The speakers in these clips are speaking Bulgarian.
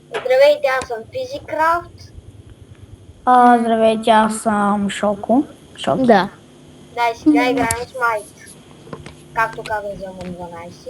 Здравейте, аз съм Физикрафт. Здравейте, аз съм Шоко. Шоки. Да. Да, и сега играем с Майт. Както каза Зелман 12.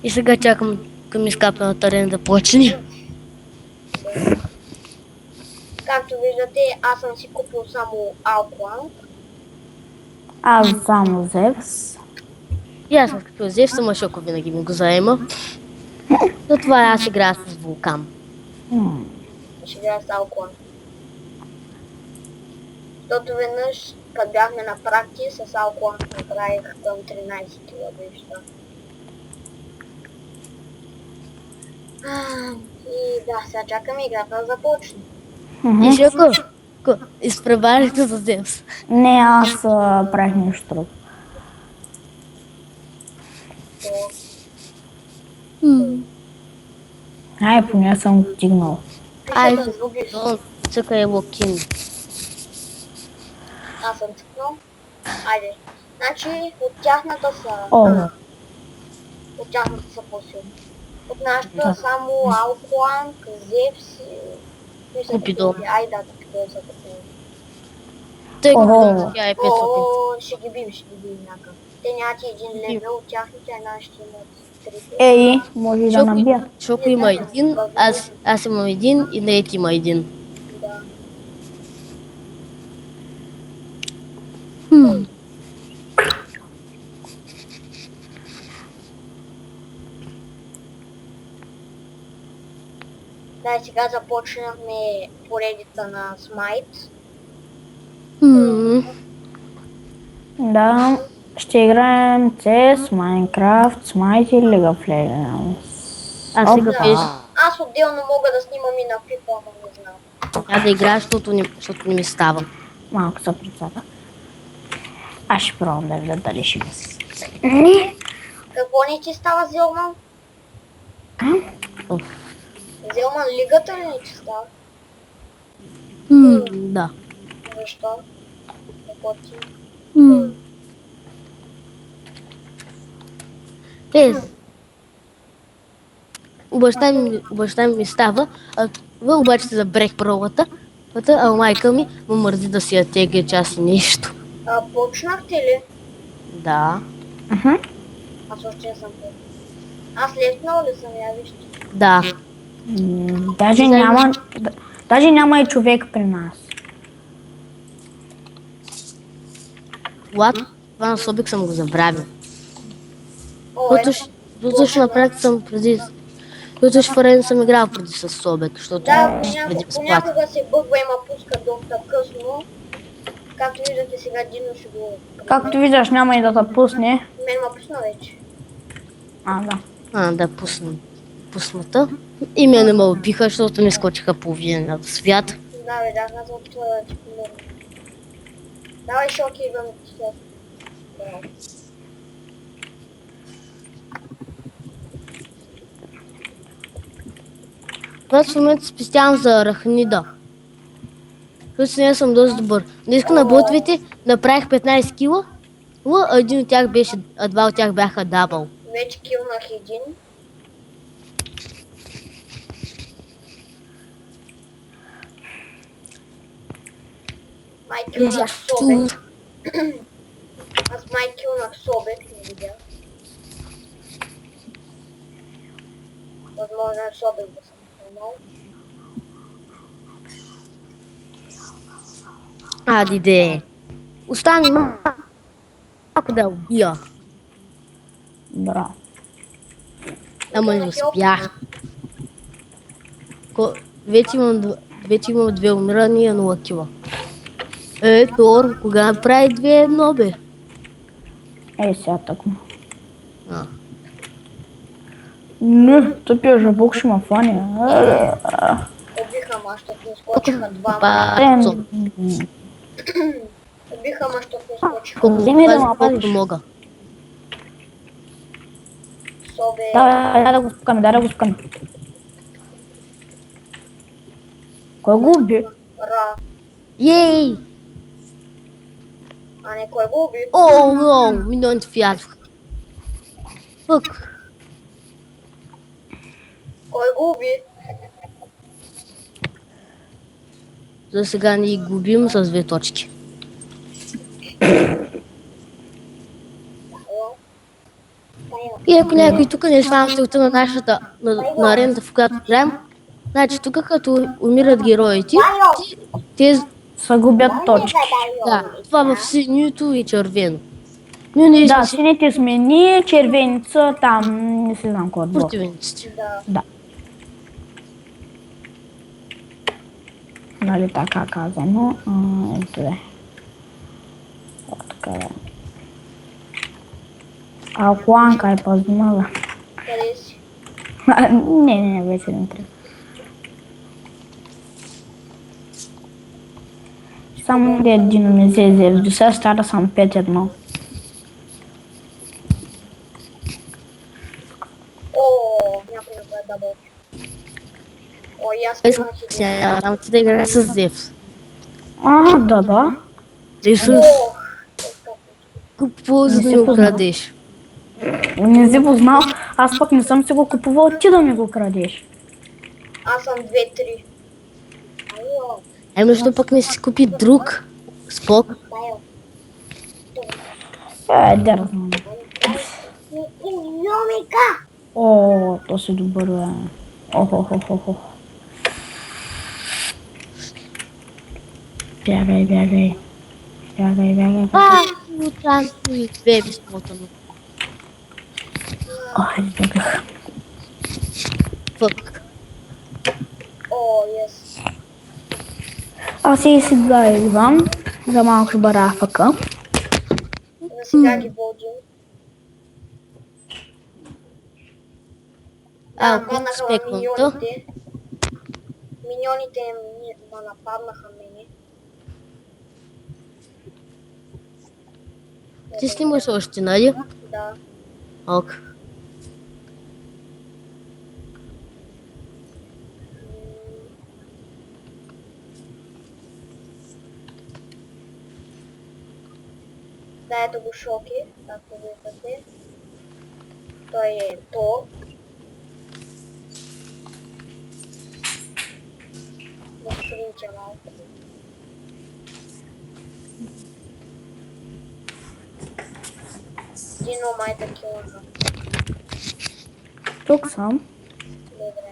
И сега чакам към изкапаната арена да почне. Както виждате, аз съм си купил само Алкланг. Аз само Зевс. И аз съм като Зев, само Шоко винаги ми го заема. Затова аз играя с Вулкан. Ще играя с Алкланг. Защото веднъж, като бяхме на практи, с Алкланг направих към 13 кила вижда. И да, сега чакаме играта да започне. И Шоко, изпреварих за Зевс. Не, аз правих нещо друго. Ай, поне съм го стигнал. Ай, Ти ще загубиш. цъка е Локин. Аз съм цъкнал. Айде. Значи, от тяхната са... От тяхната са по-силни. От нашата само Алкланг, Зевс и... Купидон. Ай да, Купидон са такива. Тъй като тя е 500. О, ще ги бим някак. Те нямат и един левел от тяхните, а нашите имат 3. Ей, може и да набия. Шоко има един, аз имам един и Нейт има един. Да. Да, сега започнахме поредица на Смайт. Да, ще играем CS, Minecraft, Smite и League of Legends. Аз сега пеш. Аз отделно мога да снимам и на FIFA, но не знам. Тя да играя, защото не ми става. Малко са предсада. Аз ще пробвам да видя дали ще ми се. Какво не ти става, Зелман? Зелман, лигата ли не ти става? Да. Защо? Какво ти? Баща ми става, а обаче се забрех пробата, а майка ми му мързи да си я тегля час и нещо. Почнахте ли? Да. Аз още не съм почнал. Аз леснал ли съм, я вижте? Да. Даже няма и човек при нас. Влад, това на Собик съм го забравил. О, Защото ще направя съм преди... Защото ще фарен съм играл преди с Собек, защото да, преди безплатно. понякога се бъгва и ма пуска доста късно. Както виждате сега Дино ще го... Както виждаш, няма и да те пусне. Мен ма пусна вече. Да. Да пусната. И мене ме убиха, защото ми скочиха половина свят. Да, бе, да, казвам това да ти помогна. Давай Шоки, идваме ти след. Аз в момента спестявам за арахнида. Защото не съм доста добър. Днеска на ботвите направих 15 кила, а един от тях беше, а два от тях бяха дабъл. Вече килнах един. Май килнах Собек. Аз май килнах Собек, не видях. Възможно е Собек да съм килнал. Диде. Остани малко да убия. Браво. Ама не успях. Вече имам две умирания, 0 кила. Тор, кога направи 2-1, бе? Сега така. Не, тъпия жабок ще ма фане. Убиха ма, защото не скочиха двама. Убиха ма, защото не скочиха. Колкото мога. Собек. Дай да го спукаме. Кой го уби? Ра. Ей! А не, кой го уби? О, минуто фиаско. Фък. Кой го уби? За сега ни губим с 2 точки. И ако някой тук не е свалял целта на нашата, на арената, в която играем, значи тук като умират героите, те, Се губят точки. да, това в синьото и червено. Но ние Да, сме сините сме ние, червеница там, не си знам кой отбор. противниците. Да. Нали така казано? Ето. Така да. Алкуанка е познала. Къде си? Не, вече не трябва. Само да един не се взе. До сега стара съм 5-1. О, някой направи дабл. О, и аз казвам, че Сега там ти да играе с Зевс. Да. Исус, Ох, какво за да си ми познал. украдеш? Не си познал. Аз пък не съм си го купувал, ти да ми го крадеш. аз съм 2-3. Айо, Ами защо пък не си купи друг спок? байо. Да знам. Йомика! О, то си добър, бе. Охо. Бягай. Участво и 2 безплатно. Избягах. Фък. О, yes. Аз и сега идвам. За малко ще бъда АФК. За сега ги водим. Ако Нападнаха спеквам то, миньоните. Миньоните ма нападнаха мене. ти снимаш още, нали? Да. Ок. Да, ето го Шоки, както виждате. Той е то. Да скринча малко. Дино май такива. Тук съм. Добре.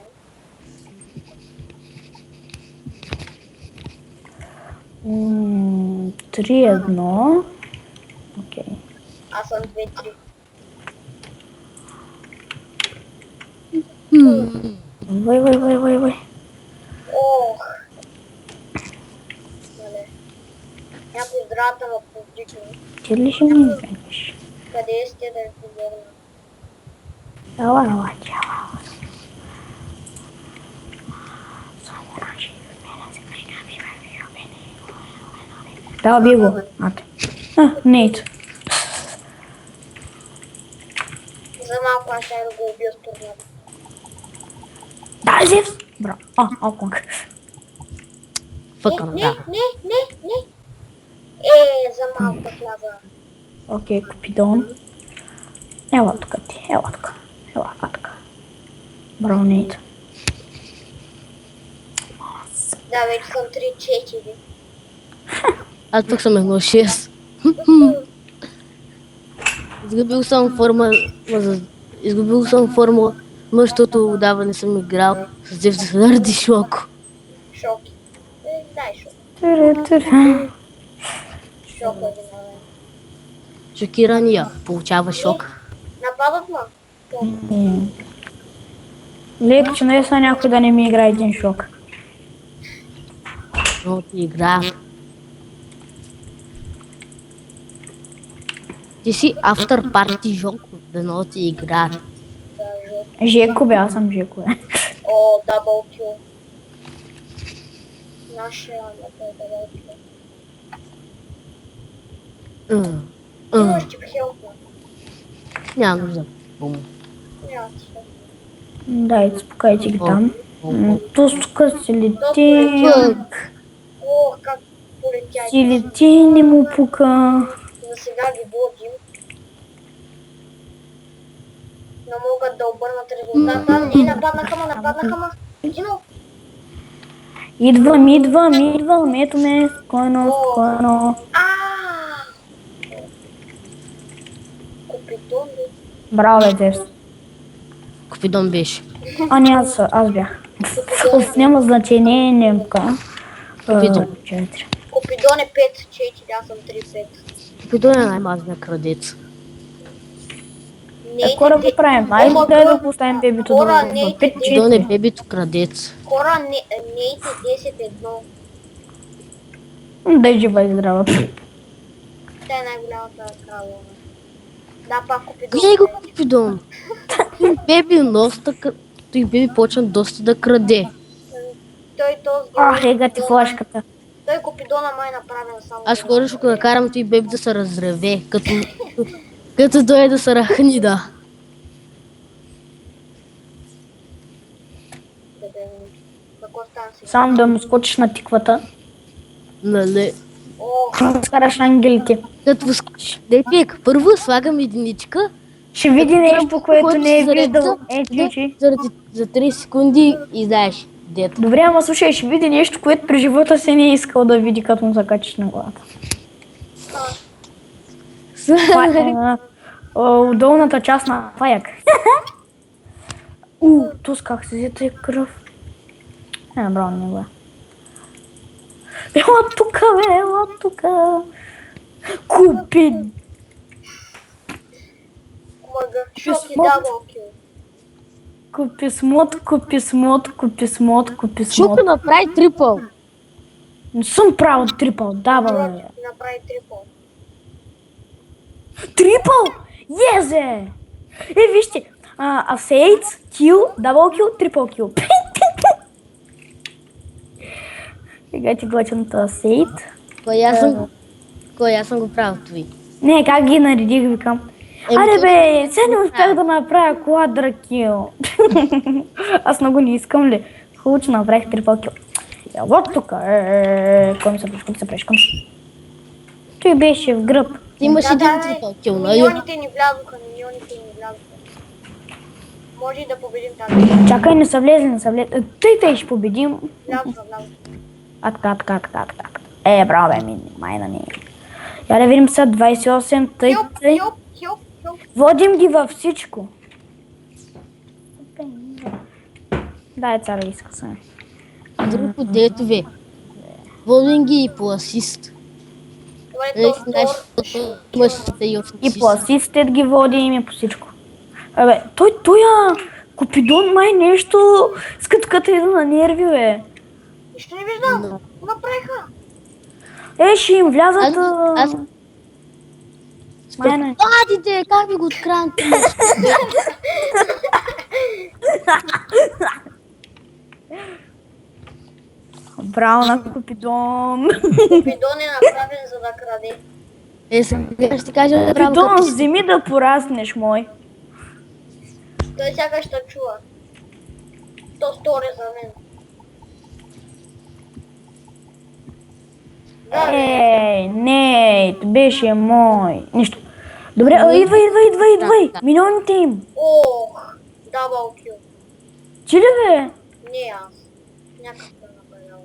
М, 3-1. Окей. Аз съм 2-3. Вой. Ох! Мале. Някой здрата ме повдигна. Ти ли ще ми избегнеш? Къде сте да ви помогна? Ела, тя. Да, би го. Ате. Нейт. За малко аз ще да го убия с турната. Да, Зевс! Браво. Алкуанка. Фъкъм, да. Не. За малко вляза. Окей, Купидон. Ела тук ти. Ела тук. Браво, Нейт. Да, вече съм 3-4. Аз пък съм 1-6. Изгубил съм форма, защото отдавна не съм играл с Зевс заради Шоко. Шоки. Дай шок. Шок е виновен. Шокирания получава шок. Нападат ма. Леко, че наистина някой да не ми играе един шок. Но ти игра. Ти си автор парти Жоко, да но ти игра. Да, жок. Жеко бе, аз съм Жеко. О, дабл кил. Нашия на дабл кил. Има ще хелпна. Няма нужда. Бум. Няма ти хелпна. Да, изпокайте ги там. Тук си лети. Ох, как полетя. Си лети, не му пука. За сега ги водим. Не могат да обърнат резултата. Не, нападнаха ма. Димо. Идвам, ето ме, спокойно. Купидон ли? Браво, бе, Зевс. Купидон беше. А, не, аз бях. Оф, няма значение, немка. Купидон. 4. Купидон е 5-4, аз съм 3-5. Купидон е най-мазния крадец. Какво да го правим? Айде да го оставим бебито Хора, да нейте пет, Купидон е четири. бебето крадец. Хора, нейте 10-1. Да е жива и здрава. Тя е най-голямата кралова. Да, пак Купидон. Гледай го Купидон. Той беби почна доста да краде. Той този... Ах, ега ти флашката. Той Купидона май е направен само... Аз скоро ще го накарам той беби да се разреве, като дойде да се рахни, да. Какво стана сега? Само да му скочиш на тиквата. Нали? Ох, Скараш ангелите. Като скочиш. Депик, първо слагам единичка. Ще види нещо, което не е се виждал. зарежда, Чучи. За 3 секунди и знаеш, дето. Добре, ама слушай, ще види нещо, което при живота си не е искал да види, като му закачиш на главата. Долната част на паяк. То с как се взета е кръв. Браво, не го е. Ела тука. Купи. мага. Шок и смот. дабл кил. Купи смот. Шуко направи трипъл. Не съм правил трипъл, да, бе. Направи трипъл. Трипъл? Езе! Вижте. Асейдс, кил, дабл кил, трипъл кил. Сега ти глачената асейд. Кой аз съм го правил твой. Не, как ги наредих, викам. Аре бе, сега не успях да направя квадра кил. Аз много не искам ли. Хубаво, че направих трипъл кил. Вот тук. Кой ми се преш, Той беше в гръб. Ти имаш един Да, трипъл кил, нали? Миньоните ни влязоха. Може и да победим тази. Чакай, не са влезли. Тъй ще победим. Влязоха. Така. Браво бе, майна не. Я да видим сега 28, тъй. Хилп. Водим ги във всичко. Дай цара иска сега. Друго дето ви. Водим ги и по асист. Добре, И по асистът ги водим и по всичко. Той Купидон май нещо скътката ида на нерви, бе. Нищо не виждам. Направиха. Ще им влязат... Аз... Майна. Адите, как ви го открадам? Браво на Купидон. Купидон е направен за да краде. Сега ще кажа Купидон, вземи да пораснеш, мой. Той сякаш те чува. То стори за мен. Не, беше мой. Нищо. Добре, идвай. Миньоните им. Ох, дабл кил. Чи ли бе? Не аз. Някакъв направил.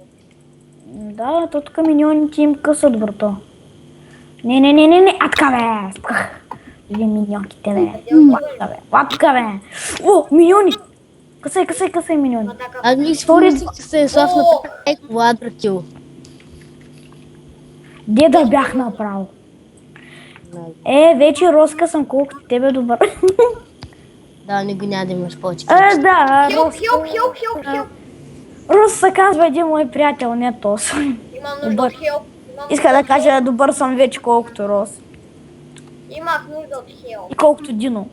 Да, то тук миньоните им късат, брато. Не. Атка бе. Или миньонките бе. Атка бе. О, миньони. Късай миньони. Аз ми спомнях, че Станислав направи квадра кил. Деда бях направил. Вече разкъсам колкото тебе добър. Да, не го няма да имаш повече. Да, Хилп. Рус се казва един мой приятел, не Тос. Имам нужда от хилп. Иска да кажа, добър съм вече колкото Рос. Имах нужда от хилп. И колкото Дино.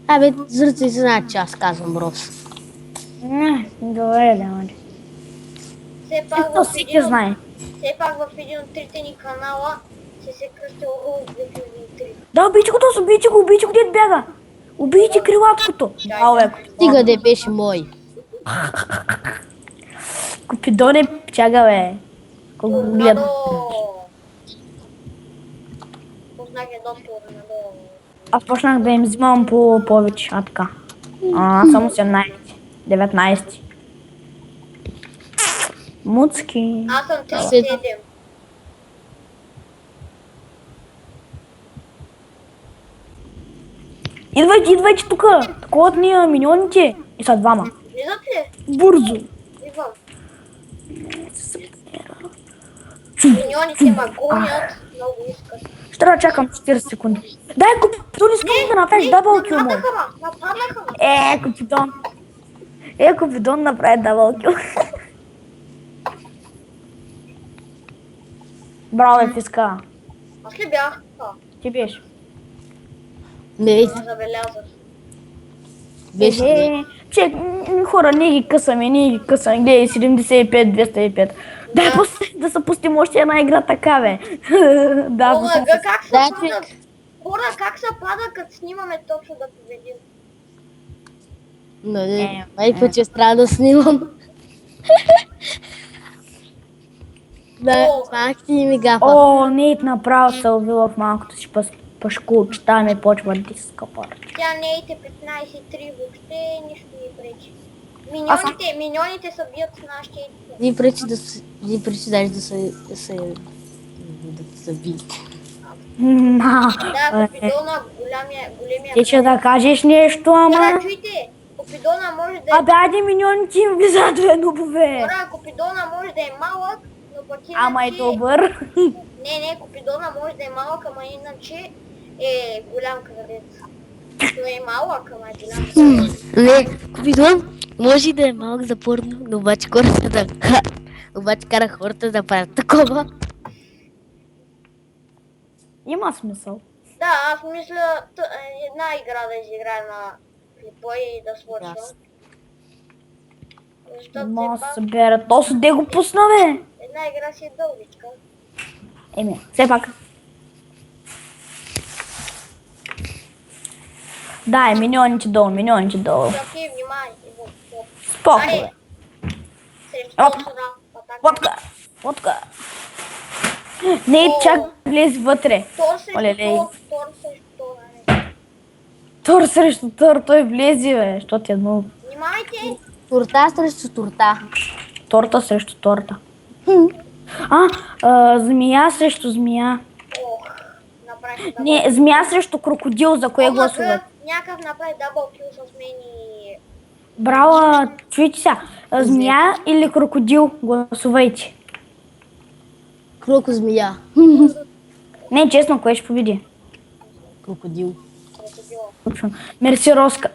Абе, зрители знаят, че аз казвам Рос. Добре, да. Все пак Ето всеки знае. Все пак в един от трите ни канала се кръстил Рус 2003. Да, убийте го Тос, убийте го, дед бяга. Убийте крилаткото. Стига да беше мой. Купидон е чага, бе. Колко го гледам. Познах едно надолу. Аз почнах да им взимам по повече, така. Само 18. 19. Муцки. Аз съм 37. Идвайте тука. Такова от ние миньоните. И са двама. Влизат ли? Бързо. Идвам. Миньоните ме гонят. Много искат. Ще трябва да чакам 40 секунди. Дай, Купидон, искам да направиш дабл кил, мой. Нападнаха ме. Купидон. Купидон направи дабл кил. Браво, бе, Фиска. Аз ли бях? Ти беше. Не, Не забелязах. беше не. Че, хора, ние ги късаме. Гледай, 75-205. Дай да се пустим още една игра така, бе. Да, Ога, как се Да, пада? Хора, как се пада, като снимаме точно да победим? Не, майко, че трябва да снимам. Да, пак ти ми гафа. О, Нейт направо се убила в малкото си пашкулчета ми почва диска парти. Тя неите 15-3 въобще нищо не пречи. Миньоните се бият с нашите яйца. Ни пречи даже да се заби. Да, Купидона, големия... Ти ще да кажеш нещо, ама... Да, чуйте, Купидона може да е... Абе, айде миньоните им влизат в едно бове. Хора, Купидона може да е малък, но пък иначе... Ама е добър. Не, Купидона може да е малък, ама иначе е голям кралец. Той е малък, ама е голям кралец. Не, Купидон може и да е малък за порно, но обаче хората да... Обаче кара хората да правят такова. Има смисъл. Да, аз мисля една игра да изиграя на клипа и да свършва. Защото Може все да се пак събере. То се де го пусна, бе. една игра си е дългичка. Все пак. Дай, миньоните долу. Окей, внимай. Споко, Айде. бе. Срещу Оп. сюда. Водка. Не, чак влез вътре. Тор срещу Олелей. Тор срещу Тор. Тор срещу Тор, той влезе, бе. Що ти е много? Внимайте! Турта срещу турта. Торта срещу торта. Змия срещу змия. Ох, направих дабъл. Не, змия срещу крокодил, за кое гласуват? Някакъв направи дабъл кил с мен и... Браво, чуйте сега. Змия или крокодил, гласувайте. Кроко змия. Не, честно, кое ще победи? Крокодил. крокодила. Мерси, Роска.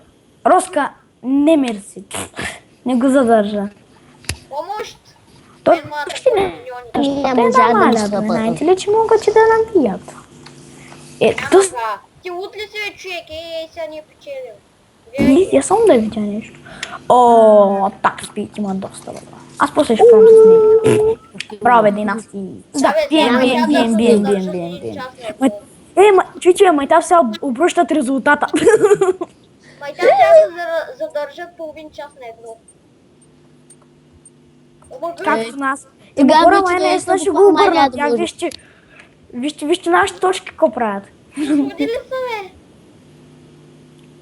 Роска, не мерси. Не го задържа. Помощ! То Мен ма атакува милиони. Не те можа да намаля, ми бе. стъпа. Знаете ли, че могат и да набият? Няма Ето, га. Ти лут ли си, бе, човек? Сега ние печелим. не, я само да видя нещо. О, так спит, има доста добра. Аз после ще пробвам с него. Браво, бе, династии. Да, бием. Чуйте, майтап сега обръщат резултата. Май тя трябва да задържат половин час на едно. Както в нас. Тогава Хора, вече май да е наистина ще слабо, го май няма обърнат. да Тях може. вижте нашите точки какво правят. Ходи ли са, бе?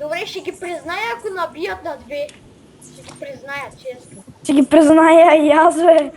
Добре, ще ги призная, ако набият на две. Ще ги призная, честно. Ще ги призная и аз, бе.